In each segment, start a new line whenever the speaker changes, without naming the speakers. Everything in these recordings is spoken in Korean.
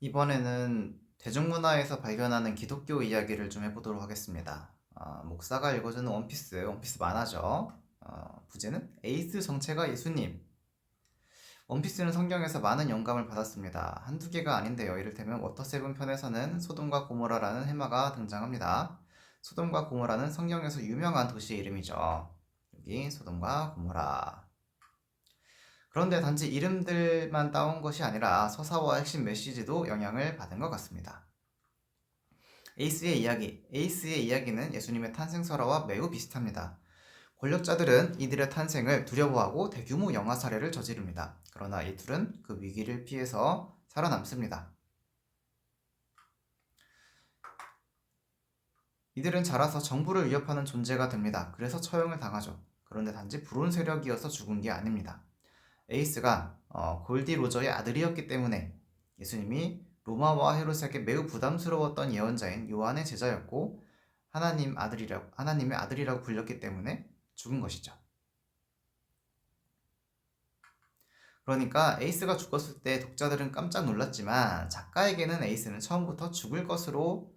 이번에는 대중문화에서 발견하는 기독교 이야기를 좀 해보도록 하겠습니다. 목사가 읽어주는 원피스 만화죠. 부제는 에이스 정체가 예수님. 원피스는 성경에서 많은 영감을 받았습니다. 한두 개가 아닌데요. 이를테면 워터7 편에서는 소돔과 고모라라는 해마가 등장합니다. 소돔과 고모라는 성경에서 유명한 도시의 이름이죠. 여기 소돔과 고모라. 그런데 단지 이름들만 따온 것이 아니라 서사와 핵심 메시지도 영향을 받은 것 같습니다. 에이스의 이야기는 예수님의 탄생설화와 매우 비슷합니다. 권력자들은 이들의 탄생을 두려워하고 대규모 영아 살해를 저지릅니다. 그러나 이 둘은 그 위기를 피해서 살아남습니다. 이들은 자라서 정부를 위협하는 존재가 됩니다. 그래서 처형을 당하죠. 그런데 단지 불운 세력이어서 죽은 게 아닙니다. 에이스가 골디 로저의 아들이었기 때문에 예수님이 로마와 헤롯에게 매우 부담스러웠던 예언자인 요한의 제자였고 하나님의 아들이라고 불렸기 때문에 죽은 것이죠. 그러니까 에이스가 죽었을 때 독자들은 깜짝 놀랐지만 작가에게는 에이스는 처음부터 죽을 것으로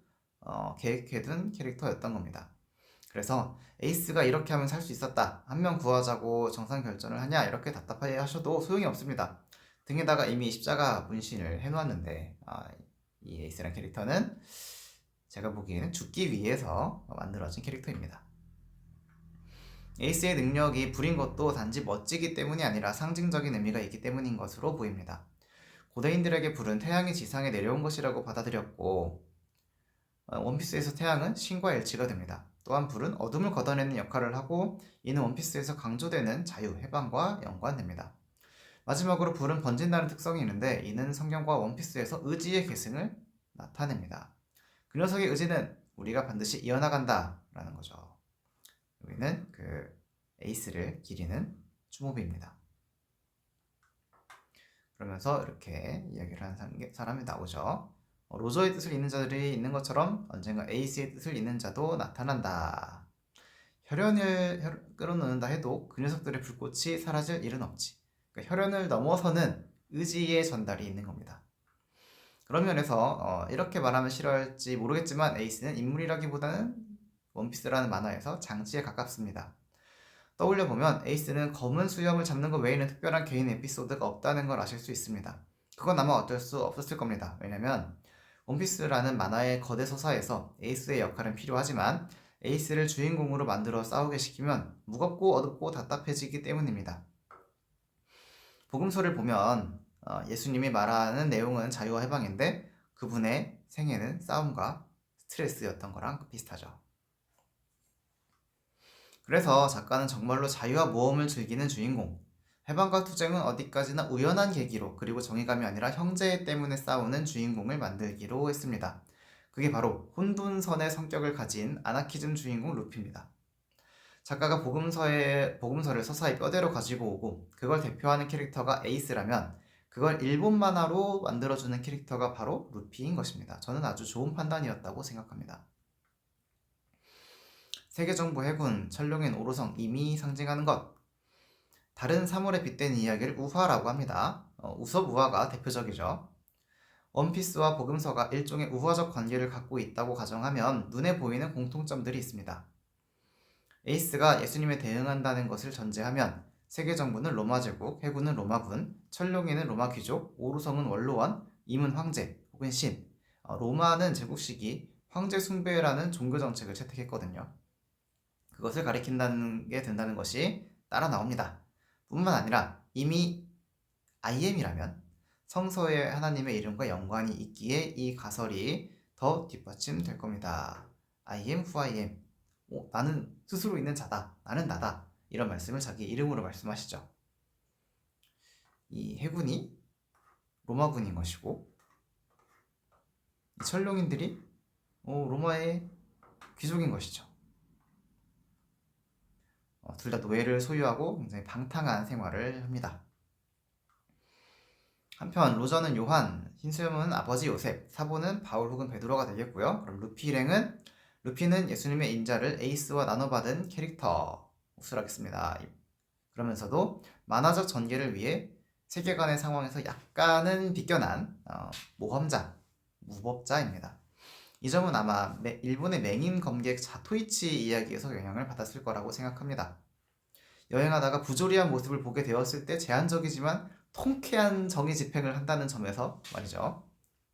계획해둔 캐릭터였던 겁니다. 그래서 에이스가 이렇게 하면 살 수 있었다. 한 명 구하자고 정상 결전을 하냐 이렇게 답답하게 하셔도 소용이 없습니다. 등에다가 이미 십자가 문신을 해놓았는데 이 에이스란 캐릭터는 제가 보기에는 죽기 위해서 만들어진 캐릭터입니다. 에이스의 능력이 불인 것도 단지 멋지기 때문이 아니라 상징적인 의미가 있기 때문인 것으로 보입니다. 고대인들에게 불은 태양이 지상에 내려온 것이라고 받아들였고 원피스에서 태양은 신과 일치가 됩니다. 또한 불은 어둠을 걷어내는 역할을 하고 이는 원피스에서 강조되는 자유, 해방과 연관됩니다. 마지막으로 불은 번진다는 특성이 있는데 이는 성경과 원피스에서 의지의 계승을 나타냅니다. 그 녀석의 의지는 우리가 반드시 이어나간다 라는 거죠. 여기는 그 에이스를 기리는 주모비입니다. 그러면서 이렇게 이야기를 하는 사람이 나오죠. 로저의 뜻을 잇는 자들이 있는 것처럼 언젠가 에이스의 뜻을 잇는 자도 나타난다. 혈연을 끌어놓는다 해도 그 녀석들의 불꽃이 사라질 일은 없지. 그러니까 혈연을 넘어서는 의지의 전달이 있는 겁니다. 그런 면에서 이렇게 말하면 싫어할지 모르겠지만 에이스는 인물이라기보다는 원피스라는 만화에서 장치에 가깝습니다. 떠올려보면 에이스는 검은 수염을 잡는 것 외에는 특별한 개인 에피소드가 없다는 걸 아실 수 있습니다. 그건 아마 어쩔 수 없었을 겁니다. 왜냐면 원피스라는 만화의 거대 서사에서 에이스의 역할은 필요하지만 에이스를 주인공으로 만들어 싸우게 시키면 무겁고 어둡고 답답해지기 때문입니다. 복음서를 보면 예수님이 말하는 내용은 자유와 해방인데 그분의 생애는 싸움과 스트레스였던 거랑 비슷하죠. 그래서 작가는 정말로 자유와 모험을 즐기는 주인공, 해방과 투쟁은 어디까지나 우연한 계기로 그리고 정의감이 아니라 형제 때문에 싸우는 주인공을 만들기로 했습니다. 그게 바로 혼돈선의 성격을 가진 아나키즘 주인공 루피입니다. 작가가 복음서를 서사의 뼈대로 가지고 오고 그걸 대표하는 캐릭터가 에이스라면 그걸 일본 만화로 만들어주는 캐릭터가 바로 루피인 것입니다. 저는 아주 좋은 판단이었다고 생각합니다. 세계정부 해군, 천룡인 오로성, 임이 상징하는 것. 다른 사물에 빗댄 이야기를 우화라고 합니다. 우섭 우화가 대표적이죠. 원피스와 복음서가 일종의 우화적 관계를 갖고 있다고 가정하면 눈에 보이는 공통점들이 있습니다. 에이스가 예수님에 대응한다는 것을 전제하면 세계정부는 로마 제국, 해군은 로마군, 천룡이는 로마 귀족, 오로성은 원로원, 임은 황제 혹은 신, 로마는 제국 시기 황제 숭배라는 종교 정책을 채택했거든요. 그것을 가리킨다는 게 된다는 것이 따라 나옵니다. 뿐만 아니라 이미 I am이라면 성서에 하나님의 이름과 연관이 있기에 이 가설이 더 뒷받침될 겁니다. I am who I am. 나는 스스로 있는 자다. 나는 나다. 이런 말씀을 자기 이름으로 말씀하시죠. 이 해군이 로마군인 것이고 이 천룡인들이 로마의 귀족인 것이죠. 둘 다 노예를 소유하고 굉장히 방탕한 생활을 합니다. 한편 로저는 요한, 흰수염은 아버지 요셉, 사보는 바울 혹은 베드로가 되겠고요. 그럼 루피는 예수님의 인자를 에이스와 나눠받은 캐릭터 몫을 하겠습니다. 그러면서도 만화적 전개를 위해 세계관의 상황에서 약간은 비껴난 모험자, 무법자입니다. 이 점은 아마 일본의 맹인 검객 자토이치 이야기에서 영향을 받았을 거라고 생각합니다. 여행하다가 부조리한 모습을 보게 되었을 때 제한적이지만 통쾌한 정의 집행을 한다는 점에서 말이죠.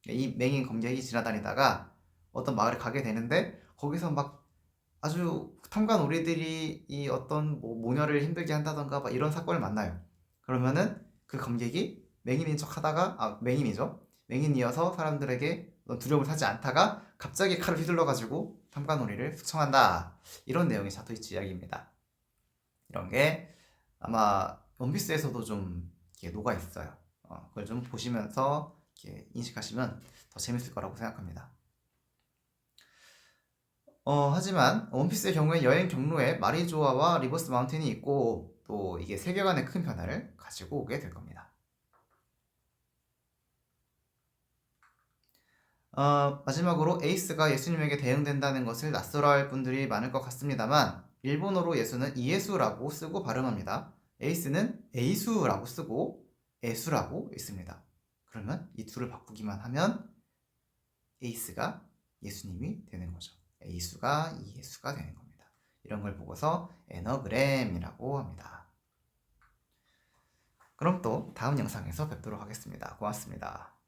이 맹인 검객이 지나다니다가 어떤 마을에 가게 되는데 거기서 막 아주 탐관오리들이 이 어떤 뭐 모녀를 힘들게 한다던가 막 이런 사건을 만나요. 그러면은 그 검객이 맹인인 척 하다가 맹인이죠. 맹인이어서 사람들에게 두려움을 사지 않다가 갑자기 칼을 휘둘러가지고 탐관오리를 숙청한다. 이런 내용이 자토이치 이야기입니다. 이런 게 아마 원피스에서도 좀 이렇게 녹아 있어요. 그걸 좀 보시면서 이렇게 인식하시면 더 재밌을 거라고 생각합니다. 하지만 원피스의 경우에 여행 경로에 마리조아와 리버스 마운틴이 있고 또 이게 세계관의 큰 변화를 가지고 오게 될 겁니다. 마지막으로 에이스가 예수님에게 대응된다는 것을 낯설어할 분들이 많을 것 같습니다만 일본어로 예수는 이예수라고 쓰고 발음합니다. 에이스는 에이수라고 쓰고 에수라고 있습니다. 그러면 이 둘을 바꾸기만 하면 에이스가 예수님이 되는 거죠. 에이수가 이예수가 되는 겁니다. 이런 걸 보고서 에너그램이라고 합니다. 그럼 또 다음 영상에서 뵙도록 하겠습니다. 고맙습니다.